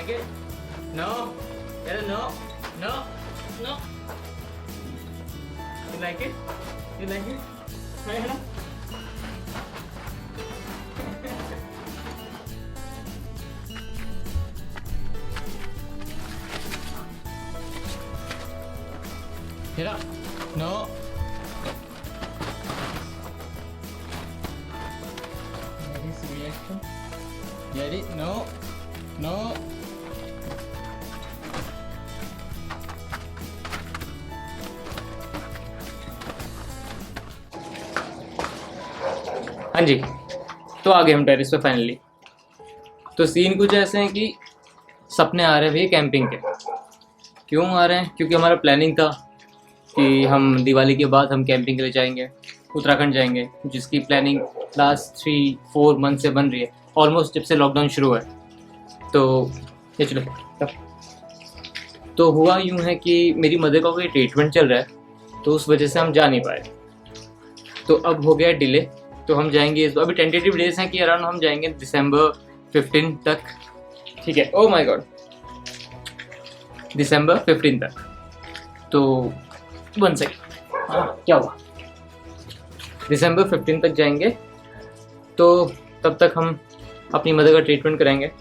like it? No? Yada, no? No? No? You like it? You like it? Yada? Yada? No? His reaction? Get it? No? No? हाँ जी, तो आ गए हम terrace पे finally. तो scene कुछ ऐसे हैं कि सपने आ रहे हैं भैया कैंपिंग के। क्यों आ रहे हैं? क्योंकि हमारा प्लानिंग था कि हम दिवाली के बाद हम कैंपिंग के लिए जाएंगे, उत्तराखंड जाएंगे, जिसकी प्लानिंग लास्ट 3-4 मंथ से बन रही है, ऑलमोस्ट जब से लॉकडाउन शुरू है। तो ये चलो तो हुआ यूँ है कि मेरी मदर का कोई ट्रीटमेंट चल रहा है, तो उस वजह से हम जा नहीं पाए। तो अब हो गया डिले, तो हम जाएंगे अभी टेंटेटिव डेज हैं कि अराउंड हम जाएंगे दिसंबर 15 तक। ठीक है, ओह माय गॉड, दिसंबर 15 तक। तो 1 सेकेंड, क्या हुआ? दिसंबर 15 तक जाएंगे, तो तब तक हम अपनी मदर का ट्रीटमेंट कराएंगे।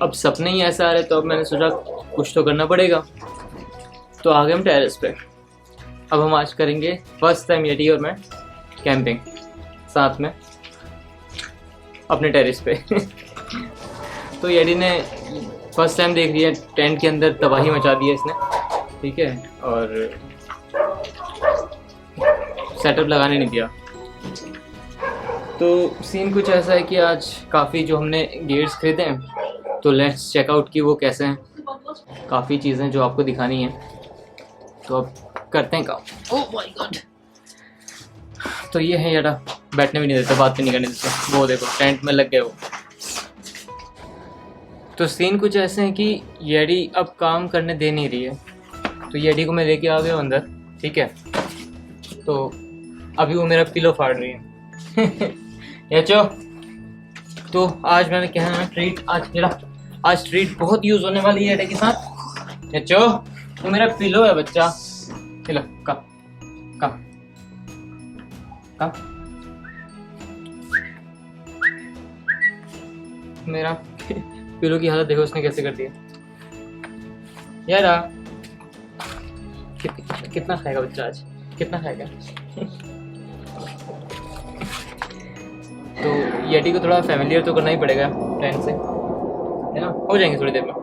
अब सपने ही ऐसा आ रहे, तो अब मैंने सोचा कुछ तो करना पड़ेगा। तो आ गए हम टेरेस पे। अब हम आज करेंगे फर्स्ट टाइम यटी और मैं कैंपिंग साथ में अपने टेरेस पे। तो यटी ने फर्स्ट टाइम देख लिया, टेंट के अंदर तबाही मचा दी है इसने, ठीक है, और सेटअप लगाने नहीं दिया। तो सीन कुछ ऐसा है कि आज काफ़ी जो हमने गेट्स खरीदे हैं, तो लेट्स चेक आउट कि वो कैसे हैं। काफ़ी चीज़ें जो आपको दिखानी है, तो अब करते हैं काम। ओह माय गॉड, तो ये है यार, बैठने भी नहीं देते, बात भी नहीं करने देते। वो देखो टेंट में लग गए वो। तो सीन कुछ ऐसे हैं कि येडी अब काम करने दे नहीं रही है, तो येडी को मैं लेके आ गया अंदर, ठीक है। तो अभी वो मेरा पिलो फाड़ रही है। याचो, तो आज मैंने क्या है ट्रीट, आज ट्रीट बहुत यूज होने वाली है येडी के साथ। याचो, तो मेरा पिलो है बच्चा, चलो कम कम कम। मेरा पिलो की हालत देखो उसने कैसे कर दिया यार। कितना खाएगा बच्चा आज, कितना खाएगा? तो येटी को थोड़ा फैमिलियर तो करना ही पड़ेगा फ्रेंड से, है ना। हो जाएंगे थोड़ी देर में।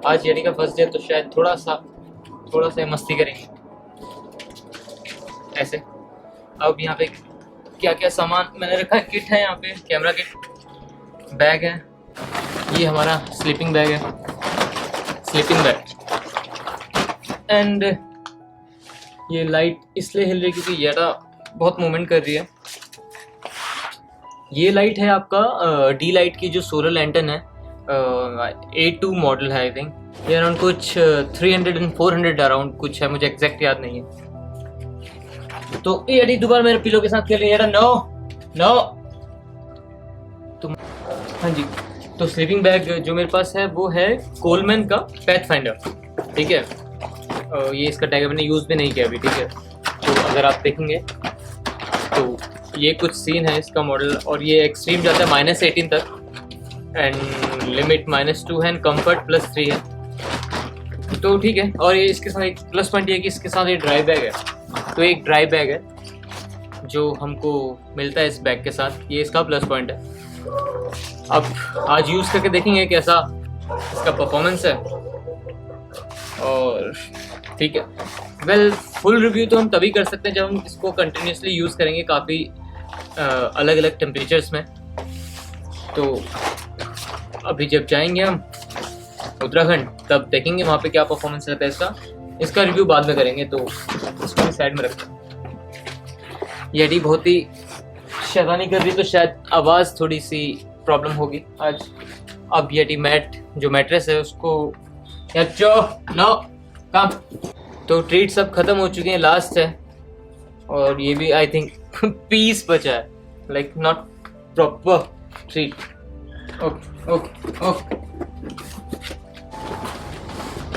आज येटी का फर्स्ट डे, तो शायद थोड़ा सा मस्ती करेंगे ऐसे। अब यहाँ पे क्या क्या सामान मैंने रखा है, किट है यहाँ पे, कैमरा किट, बैग है, ये हमारा स्लीपिंग बैग है, स्लीपिंग बैग। एंड ये लाइट इसलिए हिल रही है क्योंकि येटा बहुत मूवमेंट कर रही है। ये लाइट है आपका डी लाइट की जो सोलर लैंटर्न है, A2 मॉडल है आई थिंक। ये अराउंड कुछ 300 and 400 अराउंड कुछ है, मुझे एग्जैक्ट याद नहीं है। तो ये दोबारा मेरे पिलो के साथ खेल रही है। नो तुम, हाँ जी। तो स्लीपिंग बैग जो मेरे पास है वो है कोलमैन का पैथफाइंडर, ठीक है। ये इसका टैग मैंने यूज़ भी नहीं किया अभी, ठीक है। तो अगर आप देखेंगे तो ये कुछ सीन है इसका मॉडल, और ये एक्सट्रीम जाता है -18 तक, एंड लिमिट -2 है, एंड कम्फर्ट +3 है। तो ठीक है। और ये इसके साथ एक प्लस पॉइंट ये है कि इसके साथ एक ड्राई बैग है। तो एक ड्राई बैग है जो हमको मिलता है इस बैग के साथ, ये इसका प्लस पॉइंट है। अब आज यूज़ करके देखेंगे कैसा इसका परफॉर्मेंस है, और ठीक है। वेल, फुल रिव्यू तो हम तभी कर सकते हैं जब हम इसको कंटिन्यूसली यूज़ करेंगे काफ़ी अलग अलग टेम्परेचर्स में। तो अभी जब जाएंगे हम उत्तराखंड, तब देखेंगे वहाँ पे क्या परफॉर्मेंस रहता है इसका रिव्यू बाद में करेंगे। तो इसको भी साइड में रखते हैं। येडी बहुत ही शैतानी कर रही, तो शायद आवाज़ थोड़ी सी प्रॉब्लम होगी आज। अब येडी जो मैट्रेस है उसको नो काम। तो ट्रीट सब खत्म हो चुके हैं, लास्ट है, और ये भी आई थिंक पीस बचा है, like not proper treat. Okay okay okay.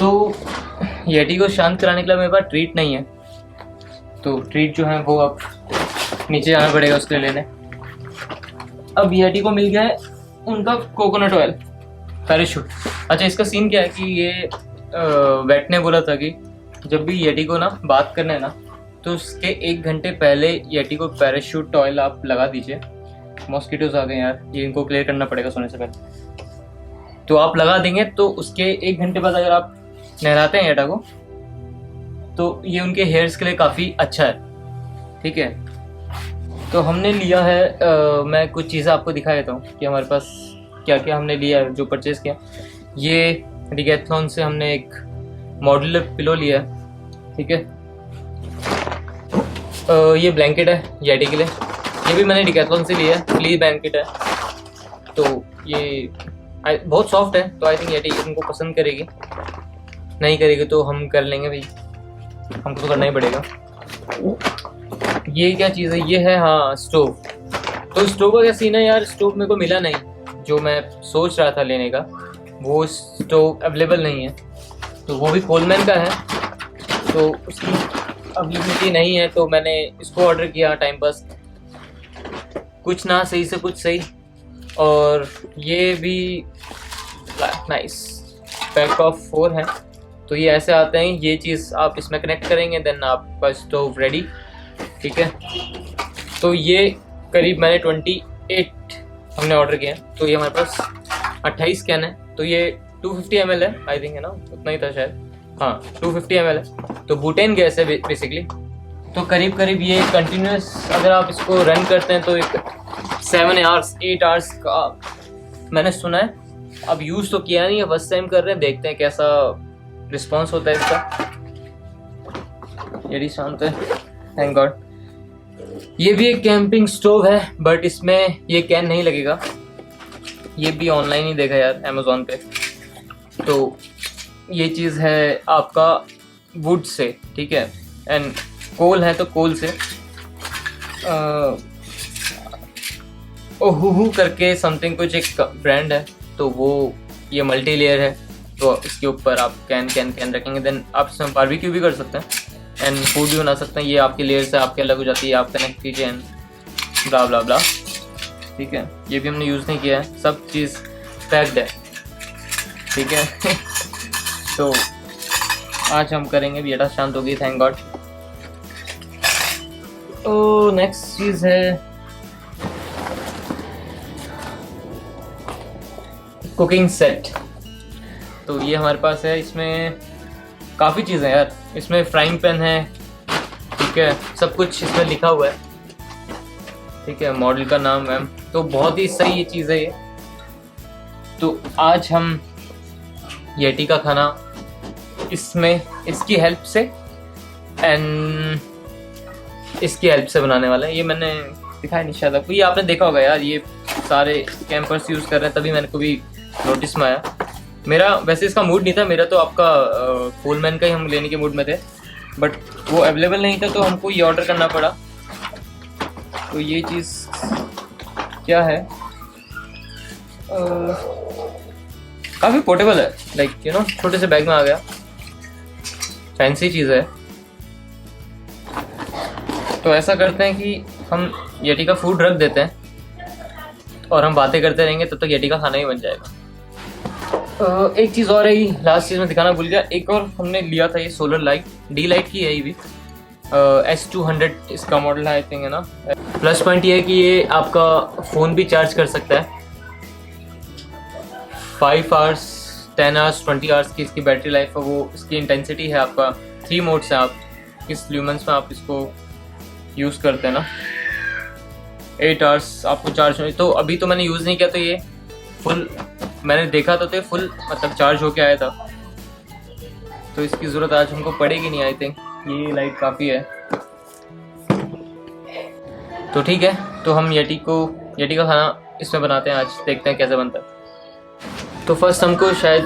तो येटी को शांत कराने के लिए मेरे पास ट्रीट नहीं है, तो ट्रीट जो है वो अब नीचे जाना पड़ेगा उसके लिए लेने। अब येटी को मिल गया है उनका कोकोनट ऑयल पैराशूट। अच्छा, इसका सीन क्या है कि ये वेट ने बोला था कि जब भी येटी को ना बात करना है ना, तो उसके 1 घंटे पहले येटी को पैराशूट ऑयल आप लगा दीजिए। मॉस्किटोज आ गए यार, ये इनको क्लियर करना पड़ेगा सोने से पहले। तो आप लगा देंगे तो उसके 1 घंटे बाद अगर आप नहलाते हैं येटा को, तो ये उनके हेयर्स के लिए काफ़ी अच्छा है। ठीक है, तो हमने लिया है मैं कुछ चीज़ें आपको दिखा देता हूँ कि हमारे पास क्या क्या हमने लिया है, जो परचेज़ किया। ये डिकैथलॉन से हमने एक मॉड्यूलर पिलो लिया है। ठीक है, ये ब्लैंकेट है येटी के लिए, ये भी मैंने डिकैथलॉन से लिया है, फ्ली ब्लैंकेट है। तो ये बहुत सॉफ्ट है, तो आई थिंक येटी उनको पसंद करेगी। नहीं करेगी तो हम कर लेंगे भाई, हमको तो करना ही पड़ेगा। ये क्या चीज़ है? ये है हाँ स्टोव। तो स्टोव का क्या सीन है यार, स्टोव मेरे को मिला नहीं, जो मैं सोच रहा था लेने का वो स्टोव अवेलेबल नहीं है। तो वो भी कोलमैन का है, तो उसकी अवेलेबिलिटी नहीं है, तो मैंने इसको ऑर्डर किया टाइम पास। कुछ ना सही से कुछ सही। और ये भी नाइस पैक ऑफ 4 है। तो ये ऐसे आते हैं, ये चीज़ आप इसमें कनेक्ट करेंगे, देन आपका स्टोव रेडी। ठीक है, तो ये करीब मैंने 28 हमने ऑर्डर किया। तो ये हमारे पास 28 कैन है। तो ये 250 ml है आई थिंक, है ना, उतना ही था शायद। हाँ 250 ml है। तो बुटेन गैस है बेसिकली। तो करीब करीब ये कंटिन्यूस अगर आप इसको रन करते हैं तो एक 7 आवर्स 8 आवर्स का मैंने सुना है। अब यूज़ तो किया नहीं है, फर्स्ट टाइम कर रहे हैं, देखते हैं कैसा रिस्पॉन्स होता है इसका। ये शांत है, थैंक गॉड। ये भी एक कैंपिंग स्टोव है, बट इसमें ये कैन नहीं लगेगा। ये भी ऑनलाइन ही देखा यार, अमेज़ॉन पे। तो ये चीज़ है आपका वुड से। ठीक है, एंड कोल है तो कोल से ओहू करके समथिंग कुछ एक ब्रांड है। तो वो ये मल्टी लेयर है, तो इसके ऊपर आप कैन रखेंगे, देन आप इसमें बारबेक्यू भी कर सकते हैं एंड फूड भी बना सकते हैं। ये आपकी लेयर से आपके अलग हो जाती है, आप कनेक्ट कीजिए एंड ब्ला ब्ला ब्ला। ठीक है, ये भी हमने यूज़ नहीं किया है, सब चीज़ पैक्ड है। ठीक है तो आज हम करेंगे, बेटा शांत हो गई, थैंक गॉड। तो नेक्स्ट चीज़ है कुकिंग सेट। तो ये हमारे पास है, इसमें काफ़ी चीज़ें यार। इसमें फ्राइंग पैन है, ठीक है, सब कुछ इसमें लिखा हुआ है। ठीक है, मॉडल का नाम है, तो बहुत ही सही ये चीज़ है ये। तो आज हम येटी का खाना इसमें इसकी हेल्प से एंड इसकी हेल्प से बनाने वाला है। ये मैंने दिखाया नहीं शायद आपको, ये आपने देखा होगा यार, ये सारे कैंपर्स यूज़ कर रहे हैं, तभी मैंने को भी नोटिस में आया। मेरा वैसे इसका मूड नहीं था, मेरा तो आपका कोलमैन का ही हम लेने के मूड में थे, बट वो अवेलेबल नहीं था तो हमको ये ऑर्डर करना पड़ा। तो ये चीज़ क्या है, काफ़ी पोर्टेबल है, लाइक यू नो, छोटे से बैग में आ गया, फैंसी चीज़ है। तो ऐसा करते हैं कि हम येटी का फूड रख देते हैं और हम बातें करते रहेंगे, तब तक येटी का खाना ही बन जाएगा। एक चीज़ और है, लास्ट चीज़ में दिखाना भूल गया, एक और हमने लिया था ये सोलर लाइट, डी लाइट की है ये भी, S200 इसका मॉडल है आई थिंक, है ना। प्लस पॉइंट ये है कि ये आपका फ़ोन भी चार्ज कर सकता है। 5 आवर्स 10 आवर्स 20 आवर्स की इसकी बैटरी लाइफ है। वो इसकी इंटेंसिटी है आपका 3 मोड्स हैं, आप किस ल्यूमेंस में आप इसको यूज़ करते हैं ना। 8 आवर्स आपको चार्ज हो, तो अभी तो मैंने यूज़ नहीं किया, तो ये फुल मैंने देखा तो फुल मतलब चार्ज होके आया था, तो इसकी ज़रूरत आज हमको पड़ेगी नहीं आई थिंक, ये लाइट काफ़ी है। तो ठीक है, तो हम येटी का खाना इसमें बनाते हैं आज, देखते हैं कैसे बनता है। तो फर्स्ट हमको शायद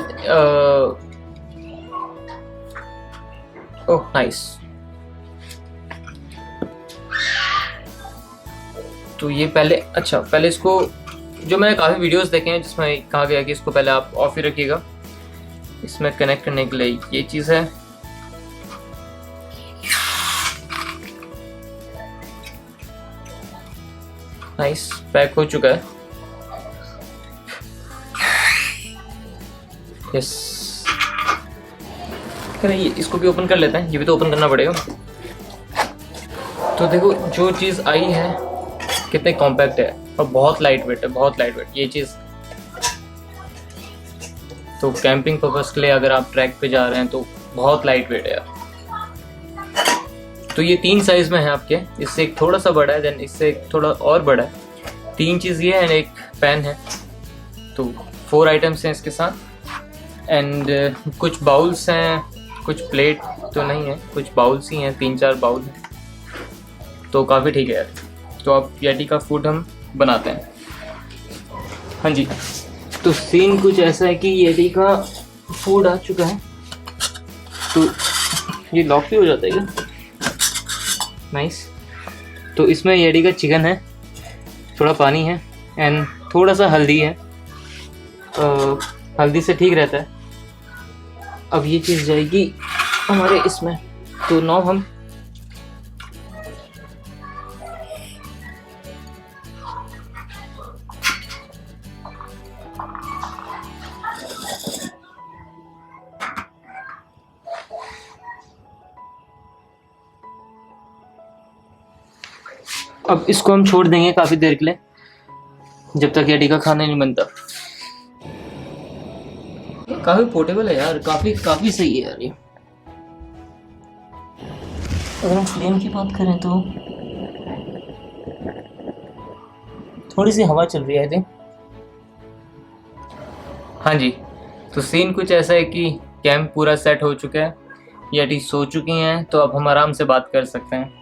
ओह नाइस, तो ये पहले इसको, जो मैंने काफ़ी वीडियोस देखे हैं जिसमें कहा गया कि इसको पहले आप ऑफ ही रखिएगा, इसमें कनेक्ट करने के लिए ये चीज़ है। नाइस, पैक हो चुका है। यस, ये इसको भी ओपन कर लेते हैं, ये भी तो ओपन करना पड़ेगा। तो देखो जो चीज़ आई है कितने कॉम्पैक्ट है और बहुत लाइट वेट है, बहुत लाइट वेट ये चीज़। तो कैंपिंग पर्पस के लिए अगर आप ट्रैक पे जा रहे हैं तो बहुत लाइट वेट है यार। तो ये 3 साइज में है आपके, इससे एक थोड़ा सा बड़ा है, देन इससे एक थोड़ा और बड़ा है। 3 चीज़ ये है, एक पेन है। तो 4 आइटम्स हैं इसके साथ। एंड कुछ बाउल्स हैं, कुछ प्लेट तो नहीं है, कुछ बाउल्स ही हैं, 3-4 बाउल हैं। तो काफ़ी ठीक है यार। तो अब येटी का फूड हम बनाते हैं। हाँ जी, तो सीन कुछ ऐसा है कि येटी का फूड आ चुका है। तो ये लॉक भी हो जाता है क्या? नाइस। तो इसमें येटी का चिकन है, थोड़ा पानी है एंड थोड़ा सा हल्दी है। हल्दी से ठीक रहता है। अब ये चीज़ जाएगी हमारे इसमें। तो नाउ हम अब इसको हम छोड़ देंगे काफ़ी देर के लिए, जब तक येटी का खाना नहीं बनता। काफ़ी पोर्टेबल है यार, काफ़ी सही है यार ये। अगर हम फ्लेम की बात करें तो थोड़ी सी हवा चल रही है आई थिंक। हाँ जी, तो सीन कुछ ऐसा है कि कैंप पूरा सेट हो चुका है, येटी सो चुकी हैं, तो अब हम आराम से बात कर सकते हैं।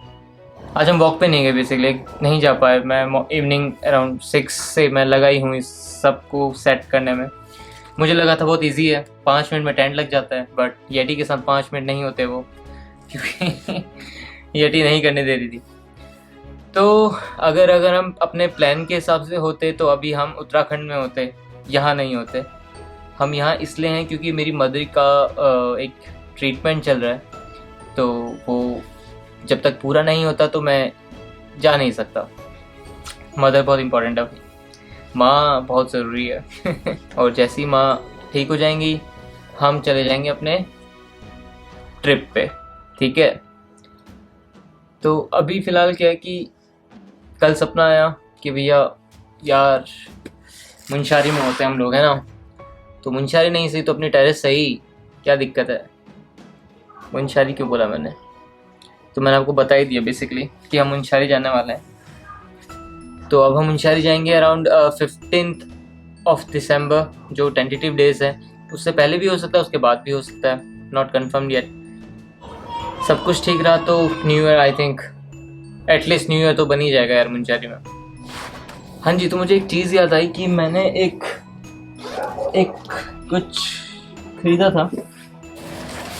आज हम वॉक पे नहीं गए, बेसिकली नहीं जा पाए। मैं इवनिंग अराउंड 6 से मैं लगा ही हूँ इस सबको सेट करने में। मुझे लगा था बहुत इजी है, 5 मिनट में टेंट लग जाता है, बट येटी के साथ 5 मिनट नहीं होते वो, क्योंकि येटी नहीं करने दे रही थी। तो अगर हम अपने प्लान के हिसाब से होते तो अभी हम उत्तराखंड में होते, यहाँ नहीं होते। हम यहाँ इसलिए हैं क्योंकि मेरी मदर का एक ट्रीटमेंट चल रहा है, तो वो जब तक पूरा नहीं होता तो मैं जा नहीं सकता। मदर बहुत इम्पोर्टेंट है, माँ बहुत ज़रूरी है। और जैसी माँ ठीक हो जाएंगी हम चले जाएंगे अपने ट्रिप पे, ठीक है। तो अभी फ़िलहाल क्या है कि कल सपना आया कि भैया यार मुंशारी में होते हैं हम लोग, है ना। तो मुंशारी नहीं सही तो अपनी टेरेस सही, क्या दिक्कत है। मुंशारी क्यों बोला मैंने, तो मैंने आपको बता ही दिया बेसिकली कि हम मुंशारी जाने वाले हैं। तो अब हम मुंशारी जाएंगे अराउंड 15th of December, जो टेंटेटिव डेज है। उससे पहले भी हो सकता है, उसके बाद भी हो सकता है, नॉट कन्फर्म्ड येट। सब कुछ ठीक रहा तो new year, I think at least new year तो बन ही जाएगा यार मुंशारी में। हाँ जी, तो मुझे एक चीज़ याद आई कि मैंने एक कुछ खरीदा था।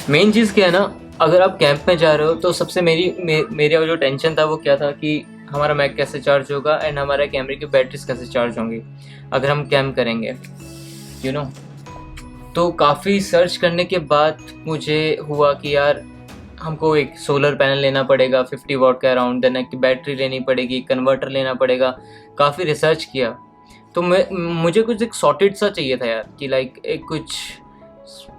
मेन चीज़ क्या है ना, अगर आप कैंप में जा रहे हो तो सबसे मेरा जो टेंशन था वो क्या था कि हमारा मैक कैसे चार्ज होगा एंड हमारे कैमरे की बैटरीज कैसे चार्ज होंगी अगर हम कैंप करेंगे, यू नो। तो काफ़ी सर्च करने के बाद मुझे हुआ कि यार हमको एक सोलर पैनल लेना पड़ेगा 50 वाट का अराउंड, देन एक बैटरी लेनी पड़ेगी, कन्वर्टर लेना पड़ेगा। काफ़ी रिसर्च किया तो मुझे कुछ एक सॉर्टेड सा चाहिए था यार, कि लाइक एक कुछ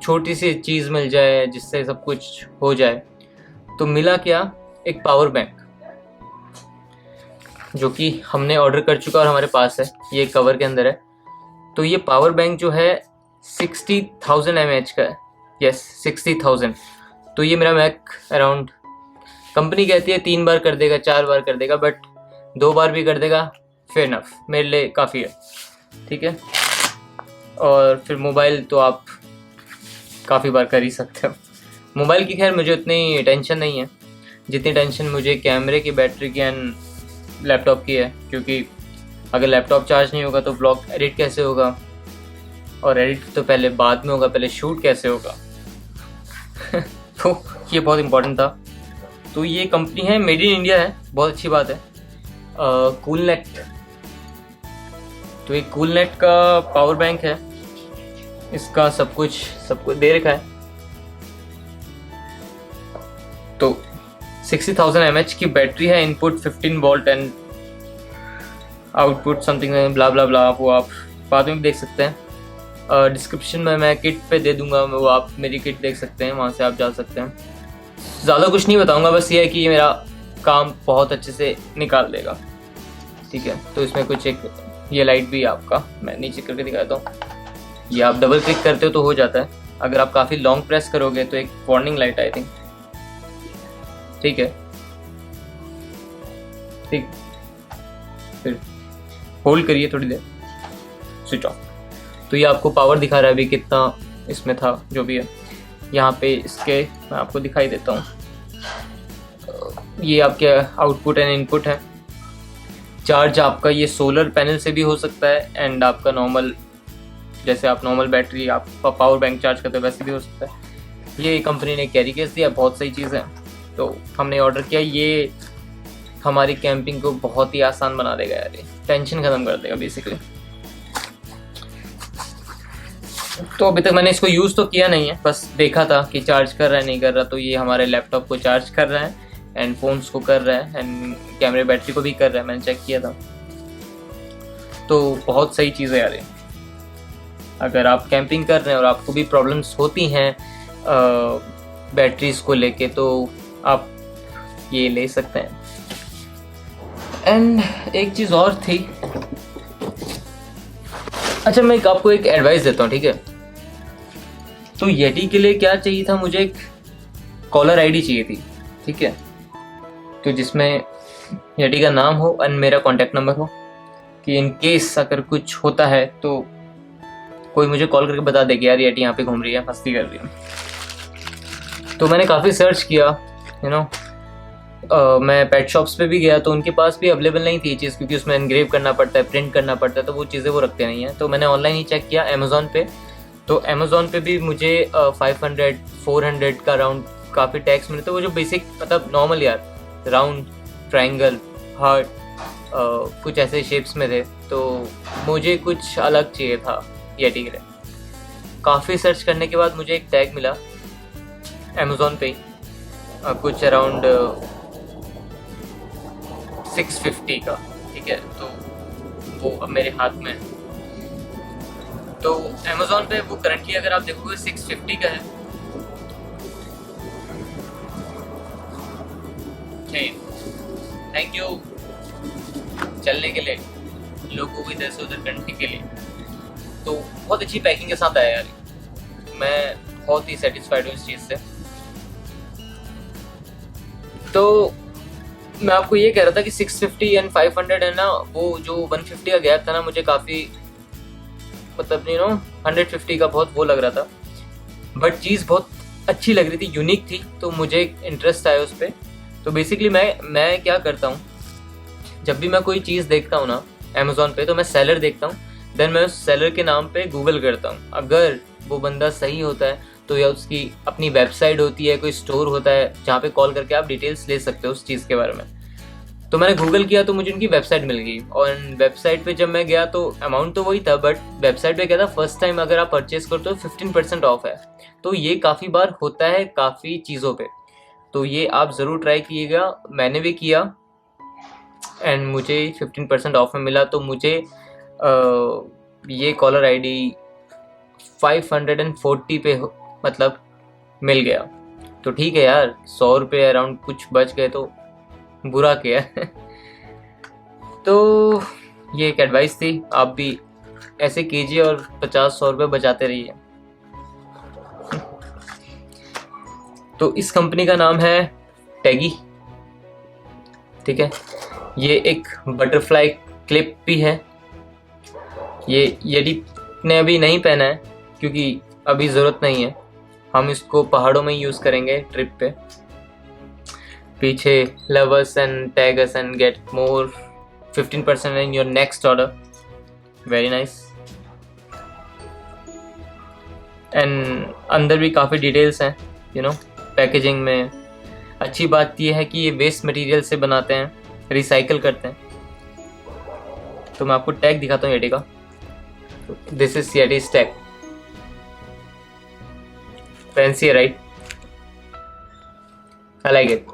छोटी सी चीज़ मिल जाए जिससे सब कुछ हो जाए। तो मिला क्या, एक पावर बैंक, जो कि हमने ऑर्डर कर चुका और हमारे पास है, ये कवर के अंदर है। तो ये पावर बैंक जो है 60,000 mAh का है, यस 60,000। तो ये मेरा मैक अराउंड, कंपनी कहती है 3 बार कर देगा, 4 बार कर देगा, बट 2 बार भी कर देगा, फेयर इनफ, मेरे लिए काफ़ी है, ठीक है। और फिर मोबाइल तो आप काफ़ी बार कर ही सकते हो। मोबाइल की खैर मुझे उतनी टेंशन नहीं है जितनी टेंशन मुझे कैमरे की, बैटरी की एंड लैपटॉप की है, क्योंकि अगर लैपटॉप चार्ज नहीं होगा तो ब्लॉग एडिट कैसे होगा, और एडिट तो पहले बाद में होगा, पहले शूट कैसे होगा। तो ये बहुत इम्पोर्टेंट था। तो ये कंपनी है, मेड इन इंडिया है, बहुत अच्छी बात है, कूलनेट। तो एक कूलनेट का पावर बैंक है इसका सब कुछ दे रखा है। तो 60,000 mAh की बैटरी है, input 15 volt and output something blah blah blah, वो आप बाद में भी देख सकते हैं। डिस्क्रिप्शन में मैं किट पे दे दूंगा, वो आप मेरी किट देख सकते हैं, वहाँ से आप जा सकते हैं। ज़्यादा कुछ नहीं बताऊंगा, बस ये है कि ये मेरा काम बहुत अच्छे से निकाल देगा, ठीक है। तो इसमें कुछ एक ये लाइट भी आपका मैं नीचे करके दिखाता हूँ, ये आप डबल क्लिक करते हो तो हो जाता है। अगर आप काफ़ी लॉन्ग प्रेस करोगे तो एक वार्निंग लाइट आई थिंक, ठीक है, ठीक। फिर होल्ड करिए थोड़ी देर, स्विच ऑफ। तो ये आपको पावर दिखा रहा है अभी कितना इसमें था, जो भी है। यहाँ पे इसके मैं आपको दिखाई देता हूँ, ये आपके आउटपुट एंड इनपुट है। चार्ज आपका ये सोलर पैनल से भी हो सकता है एंड आपका नॉर्मल, जैसे आप नॉर्मल बैटरी आप पावर बैंक चार्ज करते हो वैसे भी हो सकता है। ये कंपनी ने कैरी केस दिया, बहुत सही चीज़ है। तो हमने ऑर्डर किया, ये हमारी कैंपिंग को बहुत ही आसान बना देगा यार, ये टेंशन ख़त्म कर देगा बेसिकली। तो अभी तक मैंने इसको यूज़ तो किया नहीं है, बस देखा था कि चार्ज कर रहा है नहीं कर रहा। तो ये हमारे लैपटॉप को चार्ज कर रहा है एंड फ़ोन्स को कर रहा है एंड कैमरे बैटरी को भी कर रहा है, मैंने चेक किया था। तो बहुत सही चीज़ है यार ये। अगर आप कैंपिंग कर रहे हैं और आपको भी प्रॉब्लम्स होती हैं बैटरीज को लेके, तो आप ये ले सकते हैं। एंड एक चीज़ और थी, अच्छा मैं आपको एक एडवाइस देता हूँ, ठीक है। तो येटी के लिए क्या चाहिए था, मुझे एक कॉलर आईडी चाहिए थी, ठीक है। तो जिसमें येटी का नाम हो एंड मेरा कॉन्टैक्ट नंबर हो, कि इन केस अगर कुछ होता है तो कोई मुझे कॉल करके बता दे कि यार येटी यहाँ पे घूम रही है, मस्ती कर रही है। तो मैंने काफ़ी सर्च किया, यू नो, मैं पेट शॉप्स पे भी गया तो उनके पास भी अवेलेबल नहीं थी ये चीज़, क्योंकि उसमें एनग्रेव करना पड़ता है, प्रिंट करना पड़ता है, तो वो चीज़ें वो रखते नहीं हैं। तो मैंने ऑनलाइन ही चेक किया अमेज़ॉन पे, तो अमेज़ॉन पे भी मुझे 500 400 का राउंड काफ़ी टैग्स मिले थे। वो जो बेसिक मतलब नॉर्मल यार राउंड, ट्रायंगल, हार्ट, कुछ ऐसे शेप्स में थे। तो मुझे कुछ अलग चाहिए था येटी के लिए। काफ़ी सर्च करने के बाद मुझे एक टैग मिला अमेज़ॉन पे, कुछ अराउंड 650 का, ठीक है। तो वो अब मेरे हाथ में है। तो अमेज़ॉन पे वो करंटली अगर आप देखोगे 650 का है। थैंक यू चलने के लिए, लोगों को इधर से उधर करने के लिए। तो बहुत अच्छी पैकिंग के साथ आया यार, मैं बहुत ही सेटिस्फाइड हूँ इस चीज़ से। तो मैं आपको ये कह रहा था कि 650 एंड 500 है ना, वो जो 150 का गैप था ना, मुझे काफ़ी मतलब 150 का बहुत वो लग रहा था, बट चीज़ बहुत अच्छी लग रही थी, यूनिक थी, तो मुझे इंटरेस्ट आया उस पर। तो बेसिकली मैं क्या करता हूँ, जब भी मैं कोई चीज़ देखता हूँ ना अमेज़ॉन पे, तो मैं सेलर देखता हूँ, देन मैं उस सेलर के नाम पे गूगल करता हूँ। अगर वो बंदा सही होता है तो या उसकी अपनी वेबसाइट होती है, कोई स्टोर होता है जहाँ पे कॉल करके आप डिटेल्स ले सकते हो उस चीज़ के बारे में। तो मैंने गूगल किया तो मुझे उनकी वेबसाइट मिल गई, और वेबसाइट पे जब मैं गया तो अमाउंट तो वही था, बट वेबसाइट पे क्या था, फर्स्ट टाइम अगर आप परचेज करते हो 15% ऑफ है। तो ये काफ़ी बार होता है काफ़ी चीज़ों पे, तो ये आप ज़रूर ट्राई कीजिएगा। मैंने भी किया एंड मुझे 15% ऑफ में मिला। तो मुझे ये कॉलर आईडी 540 पे मतलब मिल गया। तो ठीक है यार, 100 रुपये अराउंड कुछ बच गए तो बुरा किया। तो ये एक एडवाइस थी, आप भी ऐसे कीजिए और 50-100 रुपये बचाते रहिए। तो इस कंपनी का नाम है टैगी, ठीक है। ये एक बटरफ्लाई क्लिप भी है। ये येटी ने अभी नहीं पहना है क्योंकि अभी ज़रूरत नहीं है, हम इसको पहाड़ों में यूज़ करेंगे ट्रिप पे। पीछे love us and tag us and get more 15% in your next order, very nice. And अंदर भी काफ़ी डिटेल्स हैं, पैकेजिंग में। अच्छी बात यह है कि ये वेस्ट मटेरियल से बनाते हैं, रिसाइकल करते हैं। तो मैं आपको टैग दिखाता हूँ येटी का। दिस इज येटीज टैग, फैंसी है right? I like it,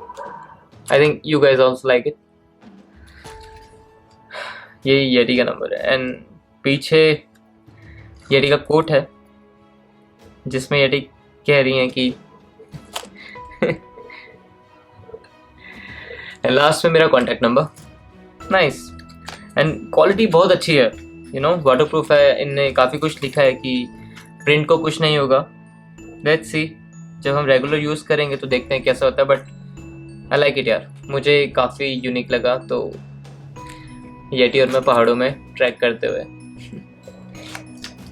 I think you guys also like it. ये येटी का नंबर है एंड पीछे येटी का कोट है जिसमें येटी कह रही हैं कि लास्ट में मेरा contact number. Nice and quality बहुत अच्छी है, यू नो, वाटर प्रूफ है। इनने काफ़ी कुछ लिखा है कि प्रिंट को कुछ नहीं होगा। लेट्स सी, जब हम रेगुलर यूज़ करेंगे तो देखते हैं कैसा होता है, बट आई लाइक इट यार, मुझे काफ़ी यूनिक लगा। तो येटी और मैं पहाड़ों में ट्रैक करते हुए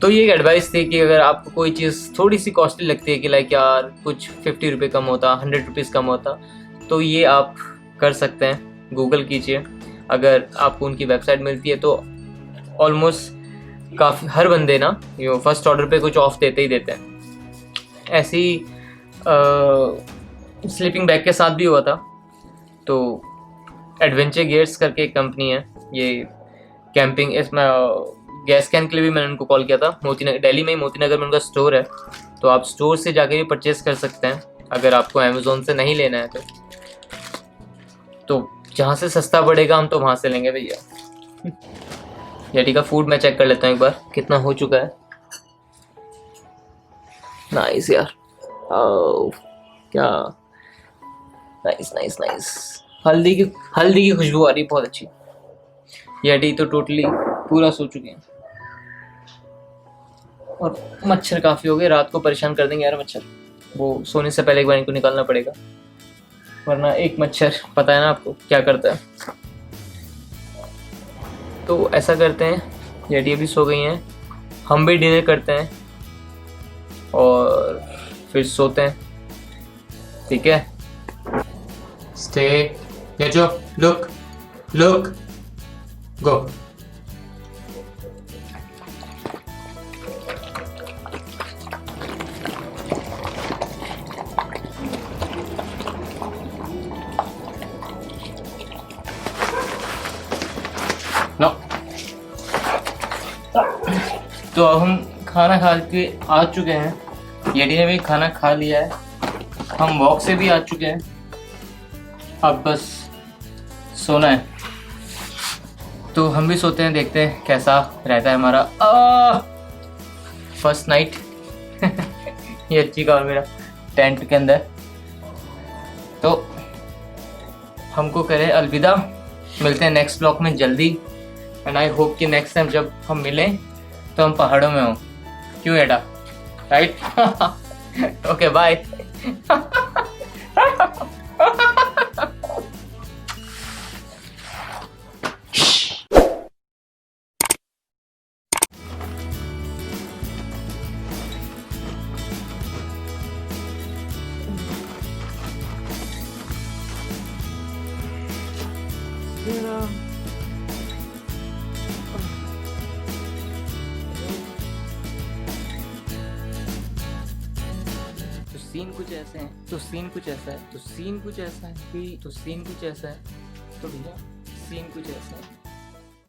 तो ये एक एडवाइस थी कि अगर आपको कोई चीज़ थोड़ी सी कॉस्टली लगती है कि लाइक यार कुछ 50 रुपये कम होता, 100 रुपीज़ कम होता, तो ये आप कर सकते हैं। गूगल कीजिए, अगर आपको उनकी वेबसाइट मिलती है तो ऑलमोस्ट काफ़ी हर बंदे ना यो फर्स्ट ऑर्डर पे कुछ ऑफ देते ही देते हैं। ऐसी स्लीपिंग बैग के साथ भी हुआ था। तो एडवेंचर गियर्स करके एक कंपनी है, ये कैंपिंग, इसमें गैस कैन के लिए भी मैंने उनको कॉल किया था। मोतीनगर, दिल्ली में ही मोतीनगर में उनका स्टोर है, तो आप स्टोर से जाके भी परचेज कर सकते हैं अगर आपको अमेज़ोन से नहीं लेना है तो जहाँ से सस्ता पड़ेगा हम तो वहाँ से लेंगे भैया। येटी का फूड मैं चेक कर लेता हूँ एक बार कितना हो चुका है। नाइस यार, क्या नाइस नाइस नाइस। हल्दी की खुशबू आ रही, बहुत अच्छी। येटी तो टोटली पूरा सो चुके हैं और मच्छर काफ़ी हो गए, रात को परेशान कर देंगे यार मच्छर। वो सोने से पहले एक बार इनको निकालना पड़ेगा, वरना एक मच्छर पता है ना आपको क्या करता है। तो ऐसा करते हैं, येटी अभी सो गई हैं, हम भी डिनर करते हैं और फिर सोते हैं, ठीक है? स्टे, गेट अप, लुक, गो। नो, तो अब हम खाना खा के आ चुके हैं। येटी ने भी खाना खा लिया है, हम वॉक से भी आ चुके हैं, अब बस सोना है। तो हम भी सोते हैं, देखते हैं कैसा रहता है हमारा फर्स्ट नाइट ये अच्छी का और मेरा टेंट के अंदर। तो हमको करे अलविदा, मिलते हैं नेक्स्ट ब्लॉग में जल्दी। एंड आई होप कि नेक्स्ट टाइम जब हम मिलें तो हम पहाड़ों में हों, क्यों एडा, राइट? Okay bye. सीन कुछ ऐसे हैं, तो सीन कुछ ऐसा है, तो सीन कुछ ऐसा है, तो सीन कुछ ऐसा है, तो भैया सीन कुछ ऐसा है।